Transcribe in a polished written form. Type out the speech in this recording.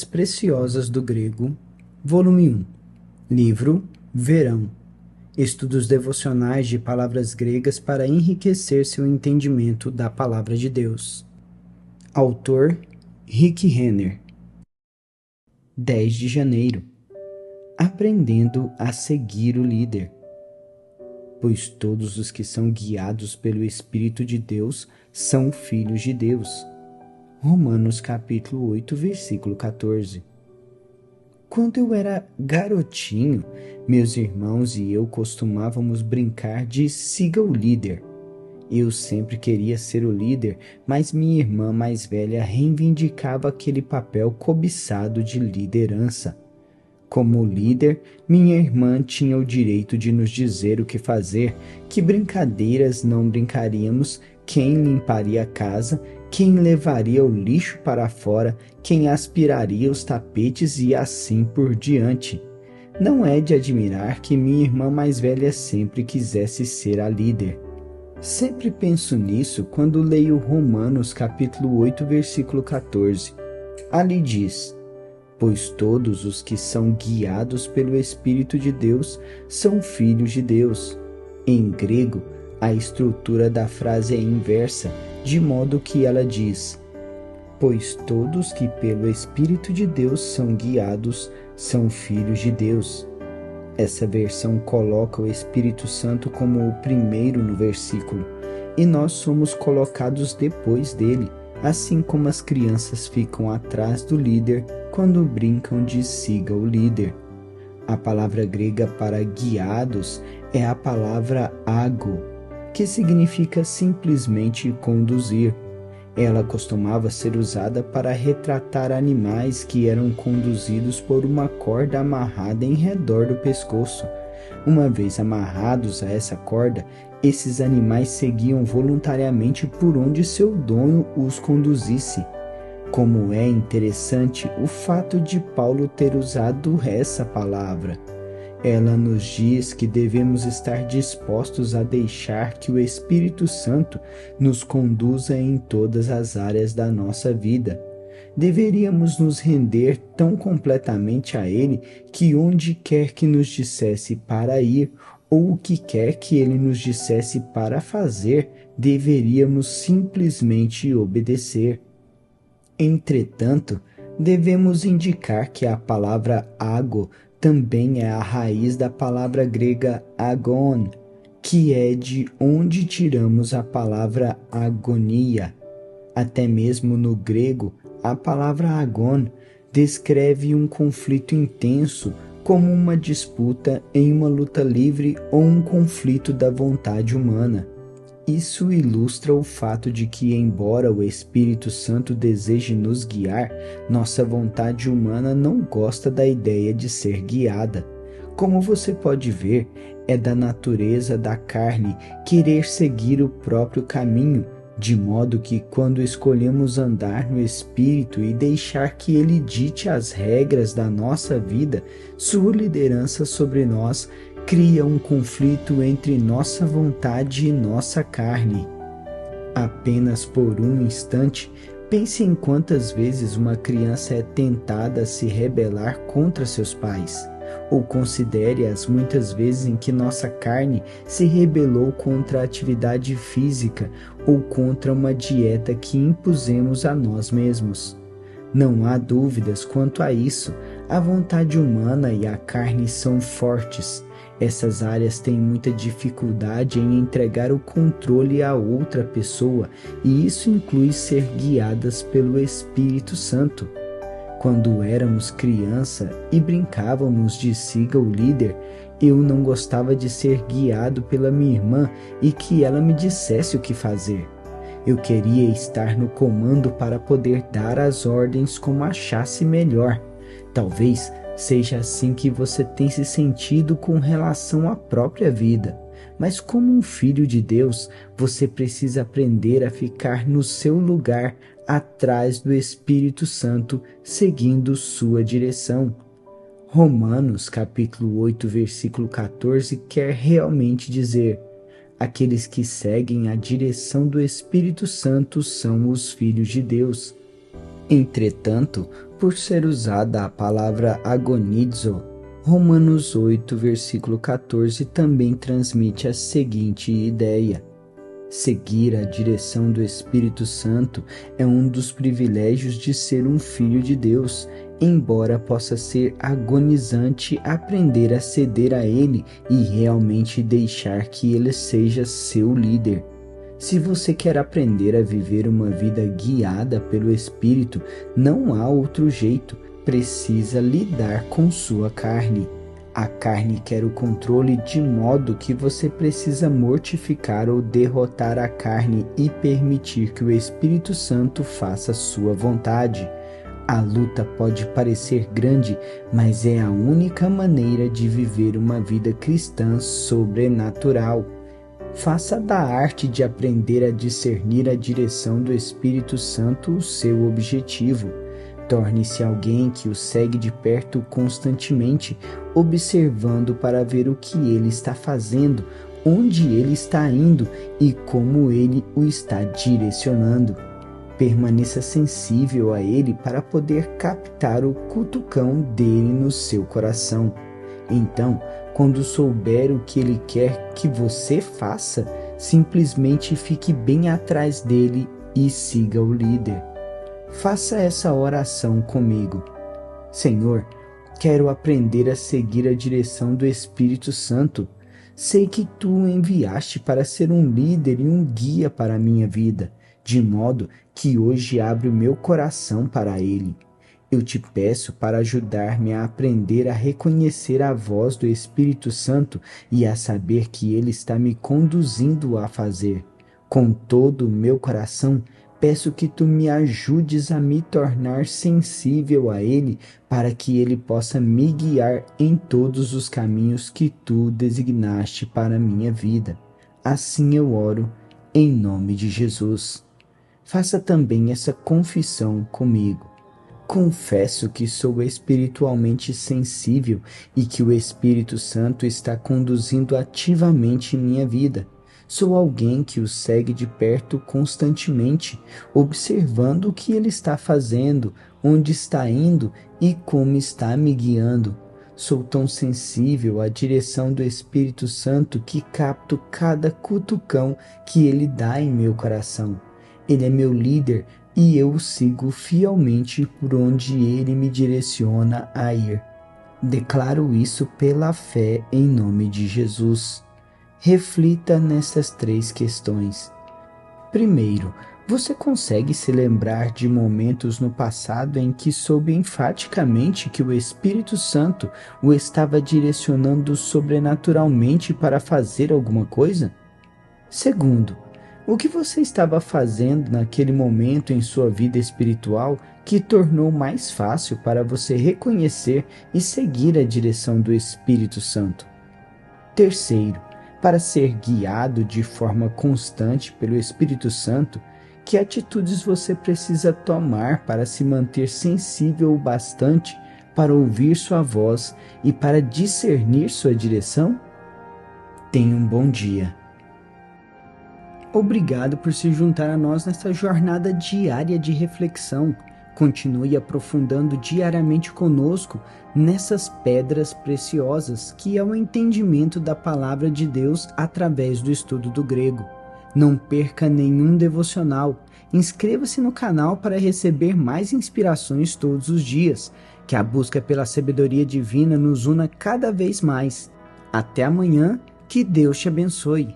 Preciosas do Grego, volume 1, livro Verão, estudos devocionais de palavras gregas para enriquecer seu entendimento da palavra de Deus. Autor Rick Renner. 10 de janeiro. Aprendendo a seguir o líder. Pois todos os que são guiados pelo Espírito de Deus são filhos de Deus. Romanos capítulo 8, versículo 14. Quando eu era garotinho, meus irmãos e eu costumávamos brincar de siga o líder. Eu sempre queria ser o líder, mas minha irmã mais velha reivindicava aquele papel cobiçado de liderança. Como líder, minha irmã tinha o direito de nos dizer o que fazer, que brincadeiras não brincaríamos, quem limparia a casa, quem levaria o lixo para fora, quem aspiraria os tapetes e assim por diante. Não é de admirar que minha irmã mais velha sempre quisesse ser a líder. Sempre penso nisso quando leio Romanos capítulo 8, versículo 14. Ali diz: pois todos os que são guiados pelo Espírito de Deus são filhos de Deus. Em grego, a estrutura da frase é inversa, de modo que ela diz: pois todos que pelo Espírito de Deus são guiados são filhos de Deus. Essa versão coloca o Espírito Santo como o primeiro no versículo, e nós somos colocados depois dele, assim como as crianças ficam atrás do líder quando brincam de siga o líder. A palavra grega para guiados é a palavra ago, que significa simplesmente conduzir. Ela costumava ser usada para retratar animais que eram conduzidos por uma corda amarrada em redor do pescoço. Uma vez amarrados a essa corda, esses animais seguiam voluntariamente por onde seu dono os conduzisse. Como é interessante o fato de Paulo ter usado essa palavra. Ela nos diz que devemos estar dispostos a deixar que o Espírito Santo nos conduza em todas as áreas da nossa vida. Deveríamos nos render tão completamente a Ele que onde quer que nos dissesse para ir ou o que quer que Ele nos dissesse para fazer, deveríamos simplesmente obedecer. Entretanto, devemos indicar que a palavra ago também é a raiz da palavra grega agon, que é de onde tiramos a palavra agonia. Até mesmo no grego, a palavra agon descreve um conflito intenso, como uma disputa em uma luta livre ou um conflito da vontade humana. Isso ilustra o fato de que, embora o Espírito Santo deseje nos guiar, nossa vontade humana não gosta da ideia de ser guiada. Como você pode ver, é da natureza da carne querer seguir o próprio caminho, de modo que, quando escolhemos andar no Espírito e deixar que Ele dite as regras da nossa vida, sua liderança sobre nós cria um conflito entre nossa vontade e nossa carne. Apenas por um instante, pense em quantas vezes uma criança é tentada a se rebelar contra seus pais, ou considere as muitas vezes em que nossa carne se rebelou contra a atividade física ou contra uma dieta que impusemos a nós mesmos. Não há dúvidas quanto a isso, a vontade humana e a carne são fortes. Essas áreas têm muita dificuldade em entregar o controle a outra pessoa, e isso inclui ser guiadas pelo Espírito Santo. Quando éramos criança e brincávamos de siga o líder, eu não gostava de ser guiado pela minha irmã e que ela me dissesse o que fazer. Eu queria estar no comando para poder dar as ordens como achasse melhor. Talvez seja assim que você tem se sentido com relação à própria vida. Mas como um filho de Deus, você precisa aprender a ficar no seu lugar, atrás do Espírito Santo, seguindo sua direção. Romanos capítulo 8, versículo 14 quer realmente dizer: aqueles que seguem a direção do Espírito Santo são os filhos de Deus. Entretanto, Por ser usada a palavra agonizo, Romanos 8, versículo 14 também transmite a seguinte ideia: seguir a direção do Espírito Santo é um dos privilégios de ser um filho de Deus, embora possa ser agonizante aprender a ceder a Ele e realmente deixar que Ele seja seu líder. Se você quer aprender a viver uma vida guiada pelo Espírito, não há outro jeito, precisa lidar com sua carne. A carne quer o controle, de modo que você precisa mortificar ou derrotar a carne e permitir que o Espírito Santo faça sua vontade. A luta pode parecer grande, mas é a única maneira de viver uma vida cristã sobrenatural. Faça da arte de aprender a discernir a direção do Espírito Santo o seu objetivo. Torne-se alguém que o segue de perto constantemente, observando para ver o que ele está fazendo, onde ele está indo e como ele o está direcionando. Permaneça sensível a ele para poder captar o cutucão dele no seu coração. Então, quando souber o que ele quer que você faça, simplesmente fique bem atrás dele e siga o líder. Faça essa oração comigo. Senhor, quero aprender a seguir a direção do Espírito Santo. Sei que Tu o enviaste para ser um líder e um guia para a minha vida, de modo que hoje abro o meu coração para Ele. Eu te peço para ajudar-me a aprender a reconhecer a voz do Espírito Santo e a saber que Ele está me conduzindo a fazer. Com todo o meu coração, peço que Tu me ajudes a me tornar sensível a Ele, para que Ele possa me guiar em todos os caminhos que Tu designaste para a minha vida. Assim eu oro, em nome de Jesus. Faça também essa confissão comigo. Confesso que sou espiritualmente sensível e que o Espírito Santo está conduzindo ativamente minha vida. Sou alguém que o segue de perto constantemente, observando o que ele está fazendo, onde está indo e como está me guiando. Sou tão sensível à direção do Espírito Santo que capto cada cutucão que ele dá em meu coração. Ele é meu líder e eu o sigo fielmente por onde ele me direciona a ir. Declaro isso pela fé em nome de Jesus. Reflita nessas 3 questões. Primeiro, você consegue se lembrar de momentos no passado em que soube enfaticamente que o Espírito Santo o estava direcionando sobrenaturalmente para fazer alguma coisa? Segundo, o que você estava fazendo naquele momento em sua vida espiritual que tornou mais fácil para você reconhecer e seguir a direção do Espírito Santo? Terceiro, para ser guiado de forma constante pelo Espírito Santo, que atitudes você precisa tomar para se manter sensível o bastante para ouvir sua voz e para discernir sua direção? Tenha um bom dia. Obrigado por se juntar a nós nesta jornada diária de reflexão. Continue aprofundando diariamente conosco nessas pedras preciosas que é o entendimento da palavra de Deus através do estudo do grego. Não perca nenhum devocional. Inscreva-se no canal para receber mais inspirações todos os dias. Que a busca pela sabedoria divina nos una cada vez mais. Até amanhã, que Deus te abençoe.